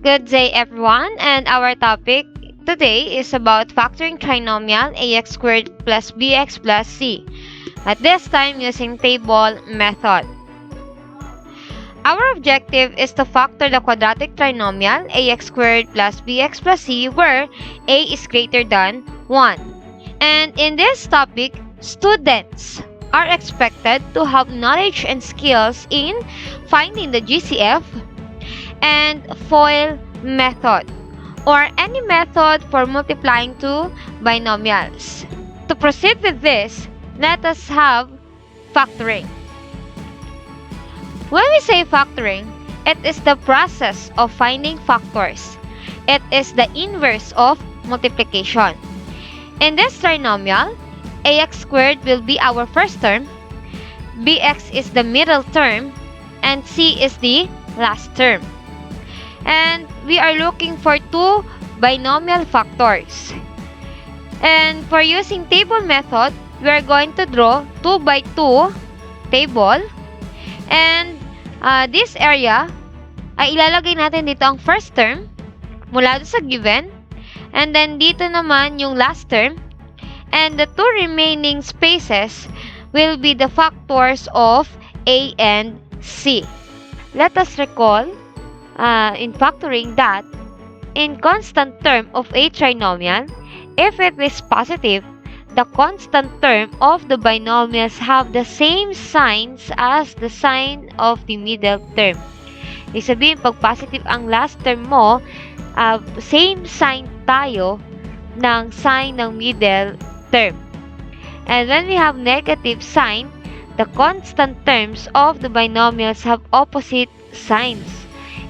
Good day everyone, and our topic today is about factoring trinomial ax2 plus bx plus c, at this time using table method. Our objective is to factor the quadratic trinomial ax2 plus bx plus c where a is greater than 1. And in this topic, students are expected to have knowledge and skills in finding the GCF and FOIL method, or any method for multiplying two binomials. To proceed with this, let us have factoring. When we say factoring, it is the process of finding factors. It is the inverse of multiplication. In this trinomial, ax2 will be our first term, bx is the middle term, and c is the last term. And we are looking for two binomial factors. And for using table method, we are going to draw 2 by 2 table. And this area, ay ilalagay natin dito ang first term mula sa given. And then dito naman yung last term. And the two remaining spaces will be the factors of a and c. Let us recall in factoring that in constant term of a trinomial, if it is positive, the constant term of the binomials have the same signs as the sign of the middle term. Ibig sabihin, pag positive ang last term mo, same sign tayo ng sign ng middle term. And when we have negative sign, the constant terms of the binomials have opposite signs.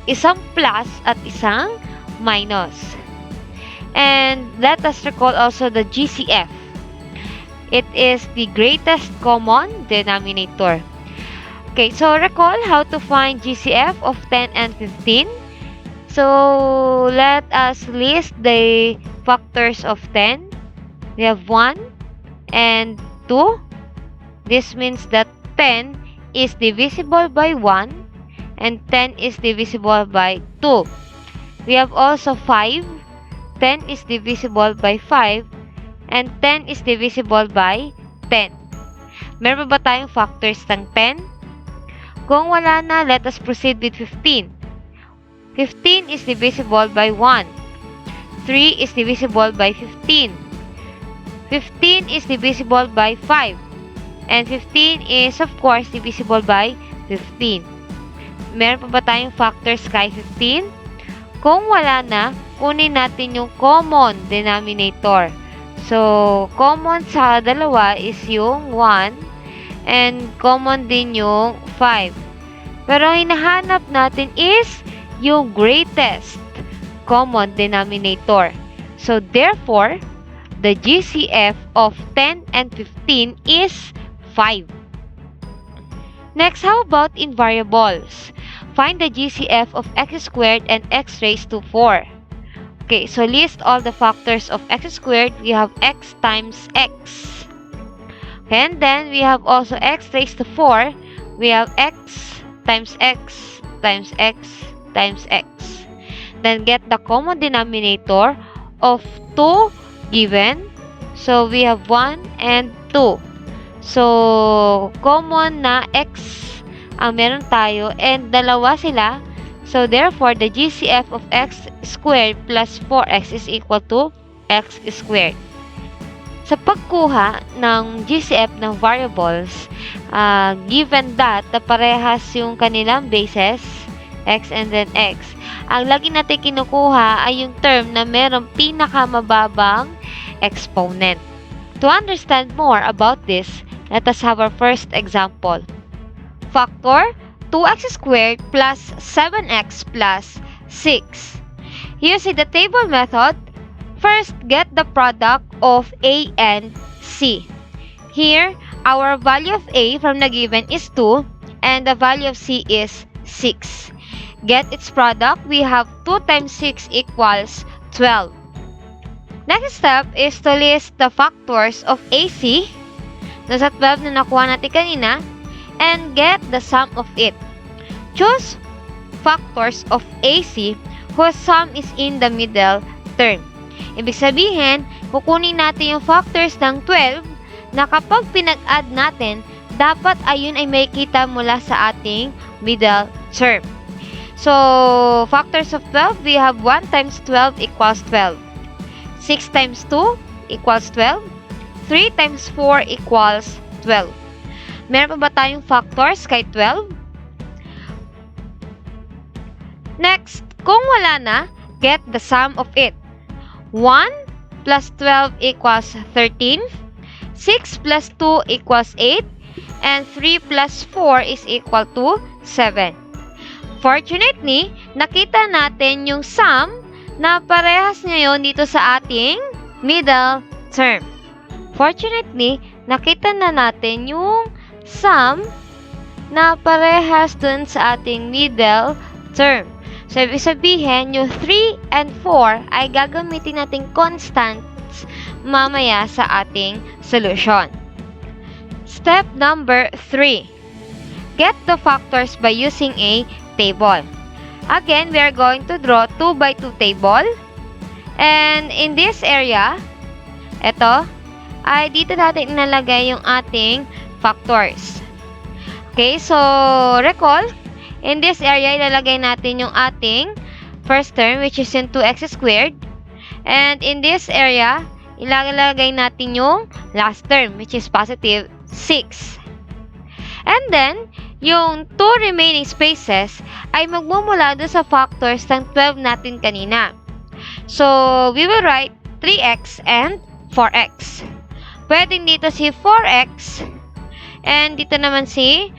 Isang plus at isang minus. And let us recall also the GCF. It is the greatest common denominator. Okay, so recall how to find GCF of 10 and 15. So let us list the factors of 10. We have 1 and 2. This means that 10 is divisible by 1. And 10 is divisible by 2. We have also 5. 10 is divisible by 5. And 10 is divisible by 10. Meron ba tayong factors ng 10? Kung wala na, let us proceed with 15. 15 is divisible by 1. 3 is divisible by 15. 15 is divisible by 5. And 15 is, of course, divisible by 15. Meron pa ba tayong factors kay 15? Kung wala na, kunin natin yung common denominator. So, common sa dalawa is yung 1 and common din yung 5. Pero ang hinahanap natin is yung greatest common denominator. So, therefore, the GCF of 10 and 15 is 5. Next, how about in variables? Find the GCF of x squared and x raised to 4. Okay, so list all the factors of x squared. We have x times x. Okay, and then we have also x raised to 4. We have x times x times x times x. Then get the common denominator of 2 given. So we have 1 and 2. So, common na x ang meron tayo and dalawa sila. So, therefore, the GCF of x squared plus 4x is equal to x squared. Sa pagkuha ng GCF ng variables, given that na parehas yung kanilang bases, x and then x, ang lagi natin kinukuha ay yung term na merong pinakamababang exponent. To understand more about this, let us have our first example. Factor 2x squared plus 7x plus 6. Using the table method, first get the product of a and c. Here, our value of a from the given is 2 and the value of c is 6. Get its product, we have 2 times 6 equals 12. Next step is to list the factors of AC, nasa 12 na nakuha natin kanina, and get the sum of it. Choose factors of AC whose sum is in the middle term. Ibig sabihin, kukunin natin yung factors ng 12 na kapag pinag-add natin, dapat ayun ay may kita mula sa ating middle term. So, factors of 12, we have 1 times 12 equals 12. 6 times 2 equals 12. 3 times 4 equals 12. Meron pa ba tayong factors kay 12? Next, kung wala na, get the sum of it. 1 plus 12 equals 13. 6 plus 2 equals 8. And 3 plus 4 is equal to 7. Fortunately, nakita natin yung sum na parehas ngayon dito sa ating middle term. Fortunately, nakita na natin yung sum na parehas dun sa ating middle term. So, ibig sabihin, yung 3 and 4 ay gagamitin nating constants mamaya sa ating solution. Step number 3. Get the factors by using a table. Again, we are going to draw 2 by 2 table. And in this area, ito, ay dito natin inalagay yung ating factors. Okay, so recall, in this area, ilalagay natin yung ating first term, which is in 2x squared. And in this area, ilalagay natin yung last term, which is positive 6. And then, yung 2 remaining spaces ay magmumula doon sa factors ng 12 natin kanina. So, we will write 3x and 4x. Pwedeng dito si 4x and dito naman si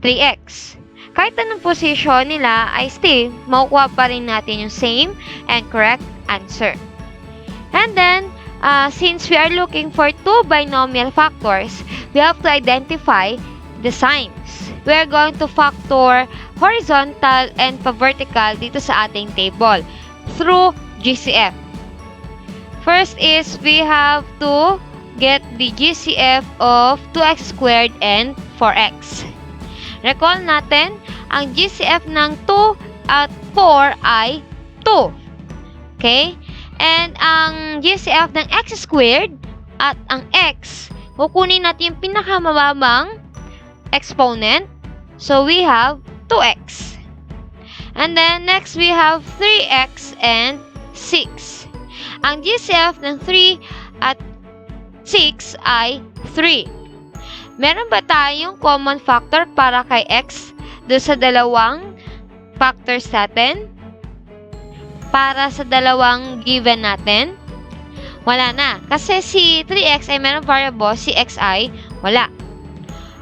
3x. Kahit anong position nila ay still, makukuha pa rin natin yung same and correct answer. And then, since we are looking for 2 binomial factors, we have to identify the signs. We are going to factor horizontal and pa-vertical dito sa ating table through GCF. First is we have to get the GCF of 2x squared and 4x. Recall natin, ang GCF ng 2 at 4 ay 2. Okay? And ang GCF ng x squared at ang x, kukunin natin yung pinakamababang exponent. So, we have 2x. And then, next, we have 3x and 6. Ang GCF ng 3 at 6 ay 3. Meron ba tayong common factor para kay x doon sa dalawang factors natin? Para sa dalawang given natin? Wala na. Kasi si 3x ay meron variable, si x ay wala.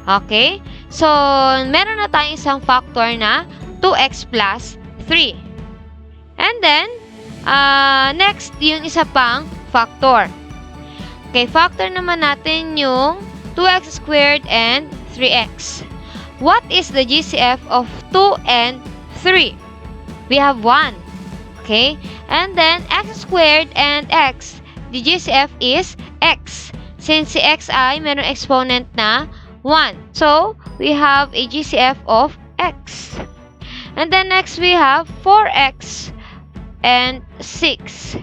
Okay? So, meron na tayong isang factor na 2x plus 3. And then, next, yung isa pang factor. Okay, factor naman natin yung 2x squared and 3x. What is the GCF of 2 and 3? We have 1. Okay? And then, x squared and x. The GCF is x. Since si x ay mayroong exponent na 1. So, we have a GCF of x. And then, next, we have 4x and 6.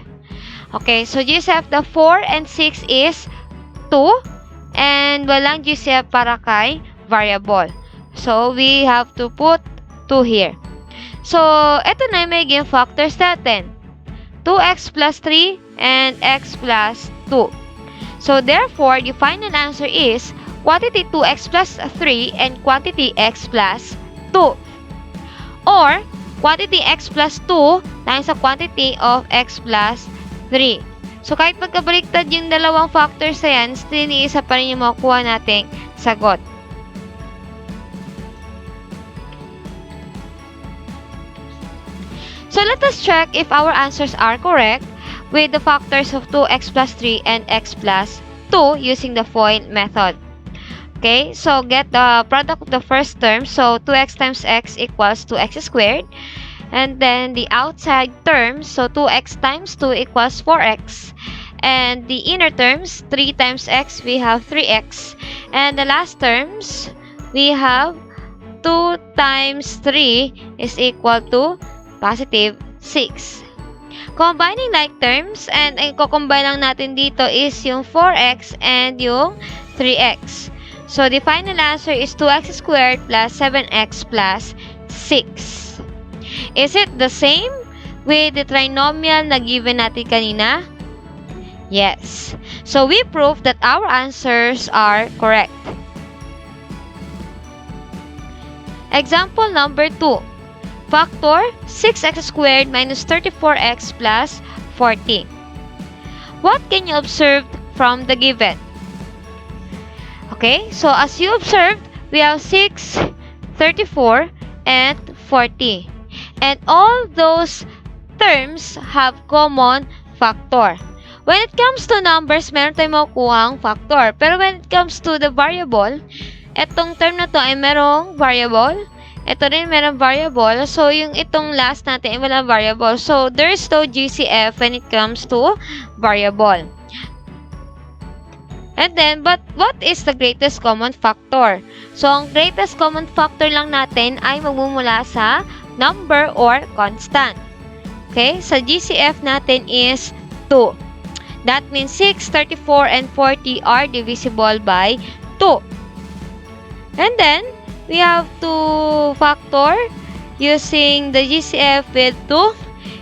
Okay, so GCF the 4 and 6 is 2. And walang GCF para kay variable. So, we have to put 2 here. So, ito na yung magiging factors natin. 2x plus 3 and x plus 2. So, therefore, the final answer is quantity 2x plus 3 and quantity x plus 2. Or, quantity x plus 2 times sa quantity of x plus 3. So, kahit pagkabaliktad yung dalawang factors na yan, still isa pa rin yung makukuha nating sagot. So, let us check if our answers are correct with the factors of 2x plus 3 and x plus 2 using the FOIL method. Okay, so get the product of the first term. So, 2x times x equals 2x squared. And then the outside terms, so 2x times 2 equals 4x. And the inner terms, 3 times x, we have 3x. And the last terms, we have 2 times 3 is equal to positive 6. Combining like terms, and ang combine lang natin dito is yung 4x and yung 3x. So, the final answer is 2x squared plus 7x plus 6. Is it the same with the trinomial na given natin kanina? Yes. So, we prove that our answers are correct. Example number 2. Factor 6x squared minus 34x plus 40. What can you observe from the given? Okay, so as you observed, we have 6, 34, and 40. And all those terms have common factor. When it comes to numbers, meron tayong makukuhang factor. Pero when it comes to the variable, etong term na to ay merong variable. Ito rin merong variable. So, yung itong last natin ay walang variable. So, there's no GCF when it comes to variable. And then, but what is the greatest common factor? So, ang greatest common factor lang natin ay magmumula sa number or constant. Okay? So, GCF natin is 2. That means 6, 34, and 40 are divisible by 2. And then, we have to factor using the GCF with 2.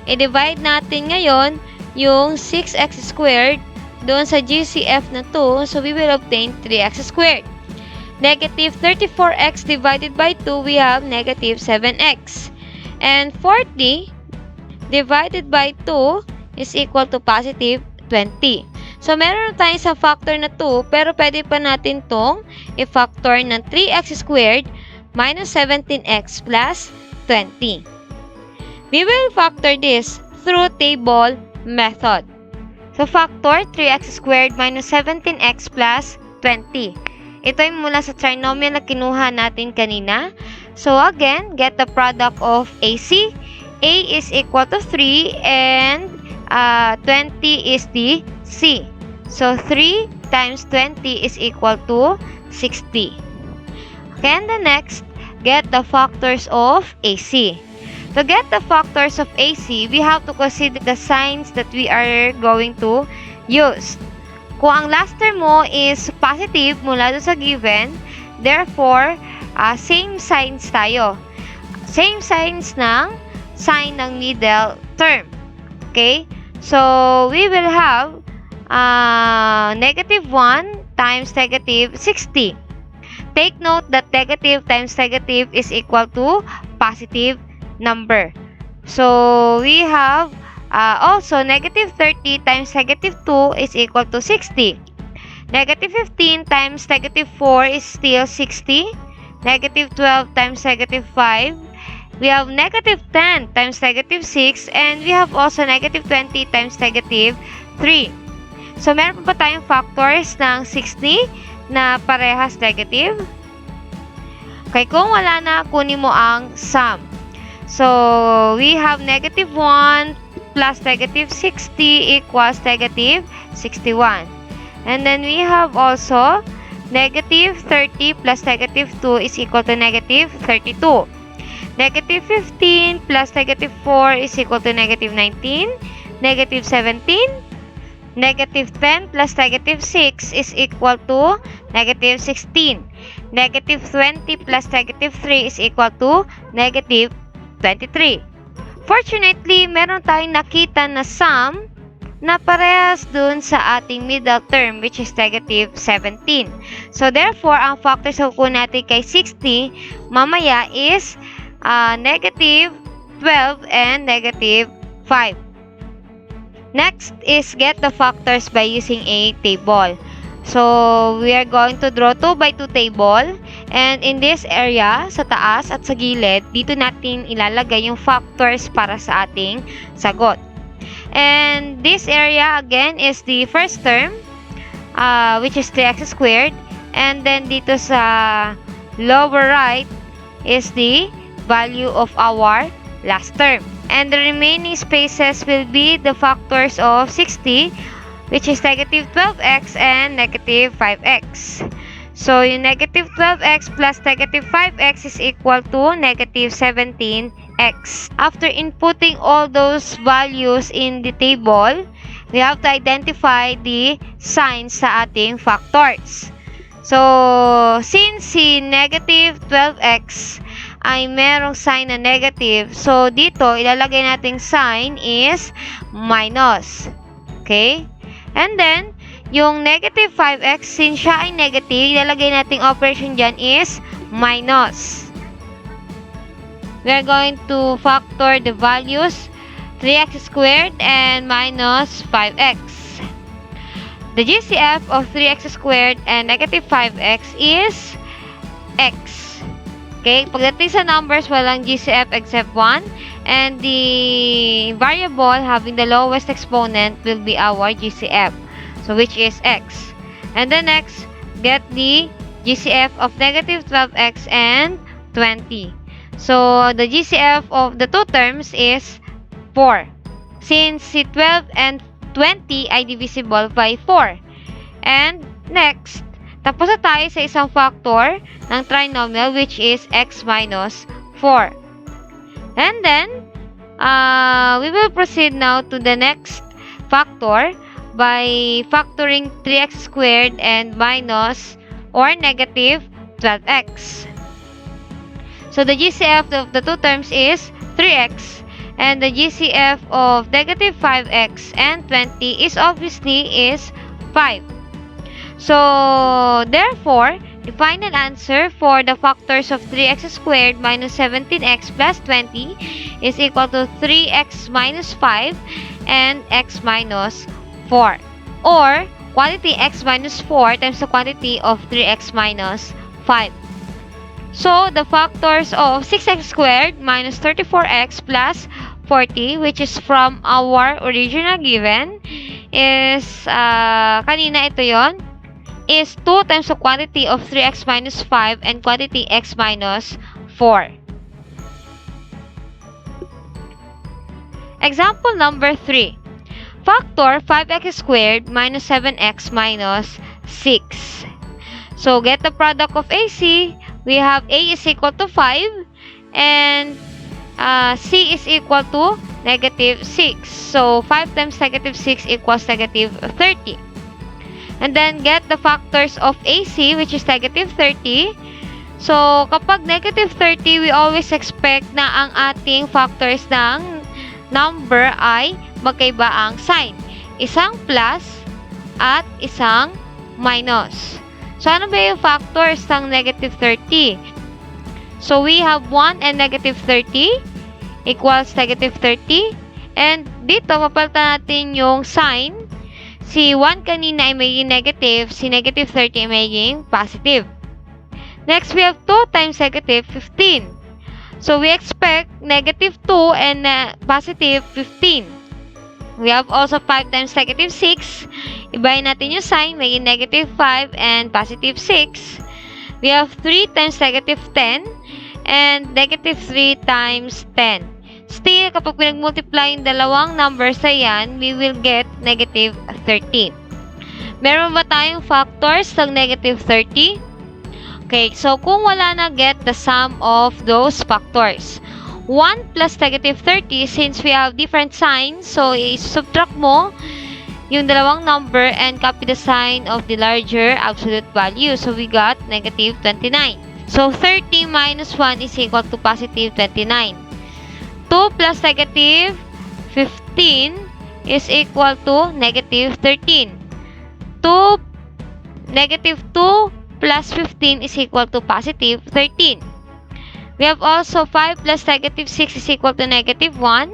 I-divide natin ngayon yung 6x squared doon sa GCF na 2. So, we will obtain 3x squared. Negative 34x divided by 2, we have negative 7x. And 40 divided by 2 is equal to positive 20. So, meron tayo sa factor na 2, pero pwede pa natin itong i-factor ng 3x squared minus 17x plus 20. We will factor this through table method. So, factor 3x squared minus 17x plus 20. Ito ay mula sa trinomial na kinuha natin kanina. So, again, get the product of AC. A is equal to 3 and 20 is the C. So, 3 times 20 is equal to 60. Okay, and the next, get the factors of AC. To get the factors of AC, we have to consider the signs that we are going to use. Kung ang last term mo is positive mula doon sa given, therefore, same signs tayo. Same signs ng sign ng middle term. Okay? So, we will have negative 1 times negative 60. Take note that negative times negative is equal to positive number. So, we have also negative 30 times negative 2 is equal to 60. Negative 15 times negative 4 is still 60. Negative 12 times negative 5. We have negative 10 times negative 6. And we have also negative 20 times negative 3. So, meron pa tayong factors ng 60 na parehas negative. Okay, kung wala na, kunin mo ang sum. So, we have negative 1 plus negative 60 equals negative 61. And then we have also negative 30 plus negative 2 is equal to negative 32. Negative 15 plus negative 4 is equal to negative 19. Negative 17. Negative 10 plus negative 6 is equal to negative 16. Negative 20 plus negative 3 is equal to negative 23. Fortunately, meron tayong nakita na sum na parehas dun sa ating middle term, which is negative 17. So, therefore, ang factors na kukunin natin kay 60 mamaya is negative 12 and negative 5. Next is get the factors by using a table. So, we are going to draw 2 by 2 table. And in this area, sa taas at sa gilid, dito natin ilalagay yung factors para sa ating sagot. And this area, again, is the first term, which is 3x squared. And then dito sa lower right is the value of our last term. And the remaining spaces will be the factors of 60, which is negative 12x and negative 5x. So, yung negative 12x plus negative 5x is equal to negative 17x. x. After inputting all those values in the table, we have to identify the signs sa ating factors. So, since si negative 12x ay merong sign na negative, so dito, ilalagay nating sign is minus. Okay? And then, yung negative 5x, since siya ay negative, ilalagay nating operation dyan is minus. We are going to factor the values 3x squared and minus 5x. The GCF of 3x squared and negative 5x is x. Okay, pagdating sa numbers, walang GCF except 1. And the variable having the lowest exponent will be our GCF. So, which is x. And then next, get the GCF of negative 12x and 20. So, the GCF of the two terms is 4. Since si 12 and 20 ay divisible by 4. And next, tapos na tayo sa isang factor ng trinomial which is x minus 4. And then, we will proceed now to the next factor by factoring 3x squared and minus or negative 12x. So, the GCF of the two terms is 3x. And the GCF of negative 5x and 20 is obviously is 5. So, therefore, the final answer for the factors of 3x squared minus 17x plus 20 is equal to 3x minus 5 and x minus 4. Or, quantity x minus 4 times the quantity of 3x minus 5. So, the factors of 6x squared minus 34x plus 40, which is from our original given, is, kanina ito yon, is 2 times the quantity of 3x minus 5 and quantity x minus 4. Example number 3. Factor 5x squared minus 7x minus 6. So, get the product of AC. We have A is equal to 5 and C is equal to negative 6. So, 5 times negative 6 equals negative 30. And then, get the factors of AC, which is negative 30. So, kapag negative 30, we always expect na ang ating factors ng number ay magkaiba ang sign. Isang plus at isang minus. So, ano ba yung factors ng negative 30? So, we have 1 and negative 30 equals negative 30. And dito, mapalitan natin yung sign. Si 1 kanina ay magiging negative, si negative 30 ay magiging positive. Next, we have 2 times negative 15. So, we expect negative 2 and positive 15. We have also 5 times negative 6. Ibahin natin yung sign, magiging negative 5 and positive 6. We have 3 times negative 10 and negative 3 times 10. Still, kapag pinag-multiply yung dalawang numbers na yan, we will get negative 30. Meron ba tayong factors ng negative 30? Okay, so kung wala na, get the sum of those factors. 1 plus negative 30, since we have different signs, so i-subtract mo yung dalawang number and copy the sign of the larger absolute value. So, we got negative 29. So, 30 minus 1 is equal to positive 29. 2 plus negative 15 is equal to negative 13. Negative 2 plus 15 is equal to positive 13. We have also 5 plus negative 6 is equal to negative 1.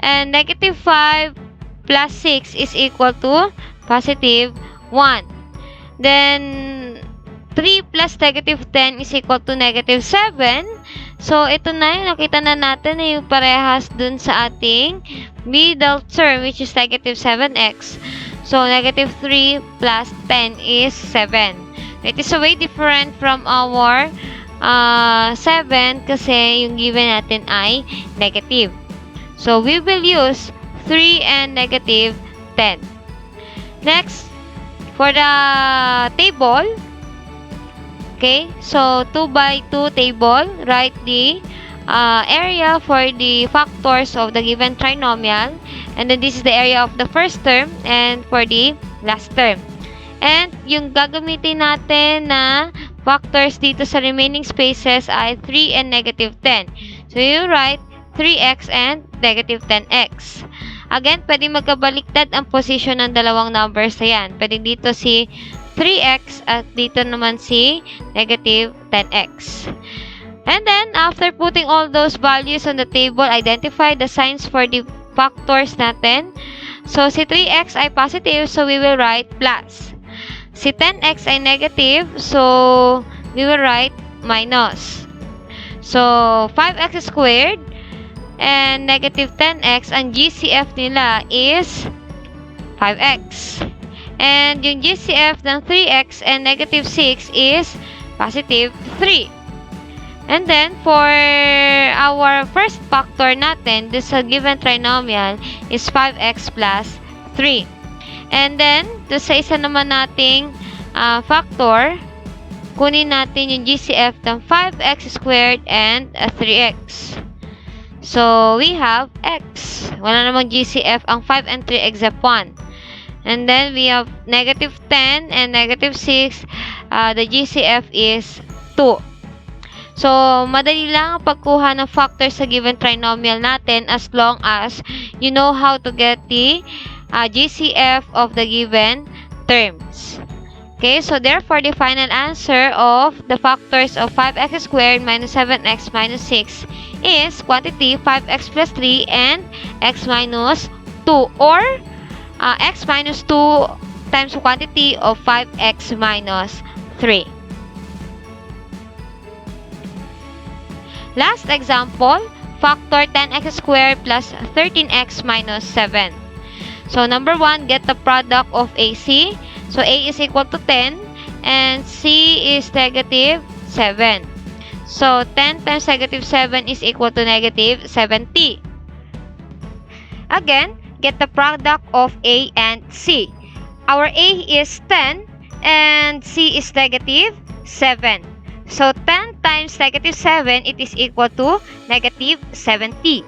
And negative 5 plus 6 is equal to positive 1. Then, 3 plus negative 10 is equal to negative 7. So, ito na yung nakita na natin na yung parehas dun sa ating middle term, which is negative 7x. So, negative 3 plus 10 is 7. It is a way different from our 7 kasi yung given natin ay negative. So, we will use 3 and negative 10. Next, for the table, okay, so 2 by 2 table, write the area for the factors of the given trinomial. And then this is the area of the first term and for the last term. And yung gagamitin natin na factors dito sa remaining spaces ay 3 and negative 10. So, you write 3x and negative 10x. Again, pwede magkabaliktad ang position ng dalawang numbers na yan. Pwede dito si 3x at dito naman si negative 10x. And then, after putting all those values on the table, identify the signs for the factors natin. So, si 3x ay positive, so we will write plus. Si 10x ay negative, so we will write minus. So, 5x squared and negative 10x, ang GCF nila is 5x. And yung GCF ng 3x and negative 6 is positive 3. And then, for our first factor natin, this given trinomial is 5x plus 3. And then, sa isa naman nating factor, kunin natin yung GCF ng 5x squared and 3x. So, we have x. Wala namang GCF ang 5 and 3 except 1. And then, we have negative 10 and negative 6. The GCF is 2. So, madali lang ang pagkuha ng factors sa given trinomial natin as long as you know how to get the GCF of the given terms. Okay, so therefore, the final answer of the factors of 5x squared minus 7x minus 6 is quantity 5x plus 3 and x minus 2, or x minus 2 times the quantity of 5x minus 3. Last example, factor 10x squared plus 13x minus 7. So, number 1, get the product of AC. So, A is equal to 10 and C is negative 7. So, 10 times negative 7 is equal to negative 70. Again, get the product of A and C. Our A is 10 and C is negative 7. So, 10 times negative 7, it is equal to negative 70.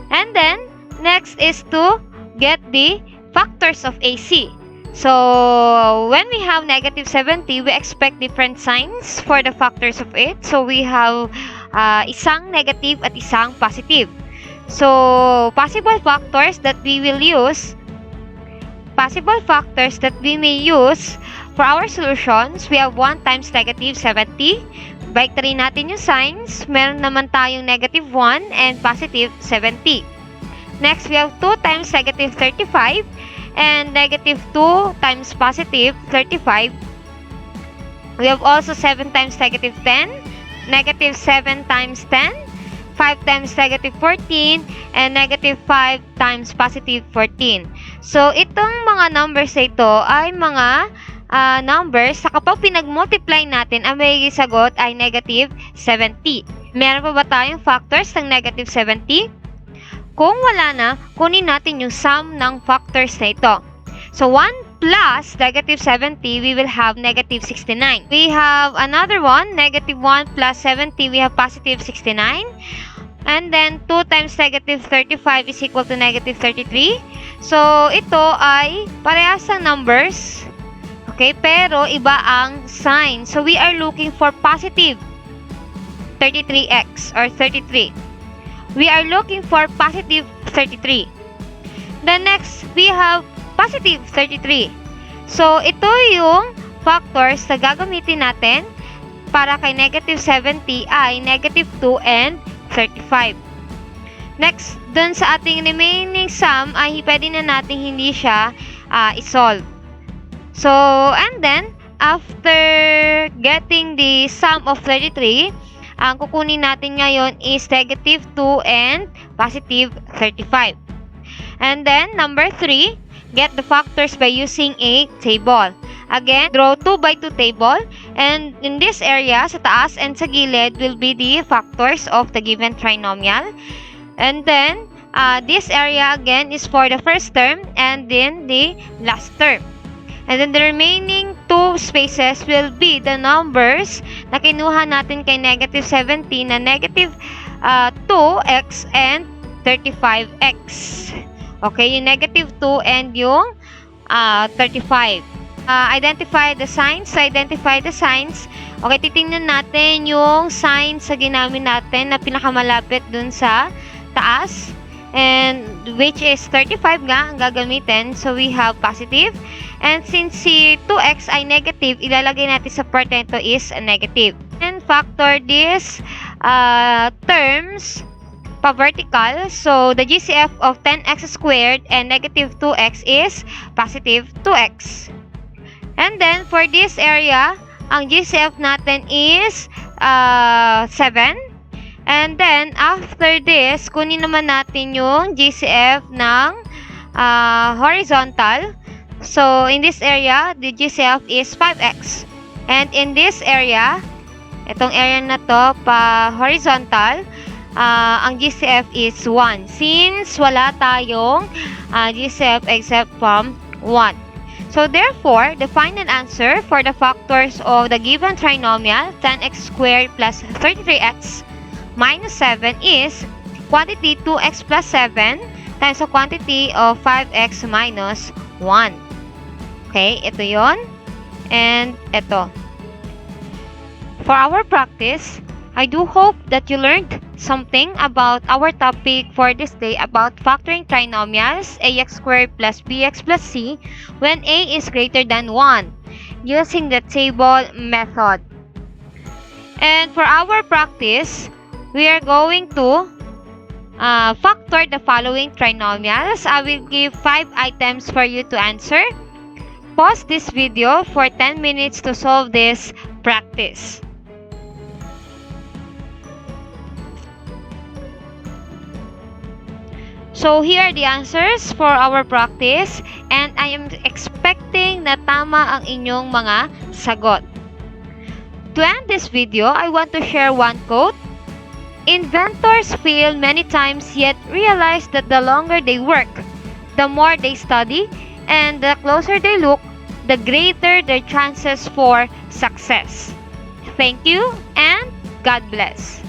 And then, next is to get the factors of AC. So, when we have negative 70, we expect different signs for the factors of it. So, we have isang negative at isang positive. So, possible factors that we may use for our solutions, we have 1 times negative 70. Baliktarin natin yung signs. Meron naman tayong negative 1 and positive 70. Next, we have 2 times negative 35 and negative 2 times positive 35. We have also 7 times negative 10, negative 7 times 10, 5 times negative 14, and negative 5 times positive 14. So, itong mga numbers na ito ay mga numbers na kapag pinag-multiply natin, ang may sagot ay negative 70. Meron pa ba tayong factors ng negative 70? Kung wala na, kunin natin yung sum ng factors na ito. So, 1 plus negative 70, we will have negative 69. We have another one, negative 1 plus 70, we have positive 69. And then, 2 times negative 35 is equal to negative 33. So, ito ay parehas ang numbers. Okay, pero iba ang sign. So, we are looking for positive 33x or 33. We are looking for positive 33. Then next, we have positive 33. So, ito yung factors na gagamitin natin para kay negative 70 ay negative 2 and 35. Next, dun sa ating remaining sum ay pwede na natin hindi siya isolve. So, and then, after getting the sum of 33, ang kukunin natin ngayon is negative 2 and positive 35. And then, number 3, get the factors by using a table. Again, draw 2 by 2 table. And in this area, sa taas and sa gilid will be the factors of the given trinomial. And then, this area again is for the first term and then the last term. And then the remaining 2 spaces will be the numbers na kinuha natin kay negative 70 na negative 2x and 35x. Okay, yung negative 2 and yung 35. Identify the signs. So, identify the signs. Okay, titingnan natin yung signs sa ginamit natin na pinakamalapit dun sa taas. And which is 35 nga ang gagamitin. So, we have positive. And since si 2x ay negative, ilalagay natin sa part na ito is a negative. And factor these terms pa-vertical. So, the GCF of 10x squared and negative 2x is positive 2x. And then, for this area, ang GCF natin is 7. And then, after this, kunin naman natin yung GCF ng horizontal. So, in this area, the GCF is 5x. And in this area, itong area na to, pa-horizontal, ang GCF is 1. Since wala tayong GCF except from 1. So, therefore, the final answer for the factors of the given trinomial 10x squared plus 33x minus 7 is quantity 2x plus 7 times the quantity of 5x minus 1. Okay, ito yon. And ito. For our practice, I do hope that you learned something about our topic for this day about factoring trinomials ax squared plus bx plus c when a is greater than 1 using the table method. And for our practice, we are going to factor the following trinomials. I will give 5 items for you to answer. Pause this video for 10 minutes to solve this practice. So, here are the answers for our practice and I am expecting na tama ang inyong mga sagot. To end this video, I want to share one quote. Inventors fail many times yet realize that the longer they work, the more they study, and the closer they look, the greater their chances for success. Thank you and God bless.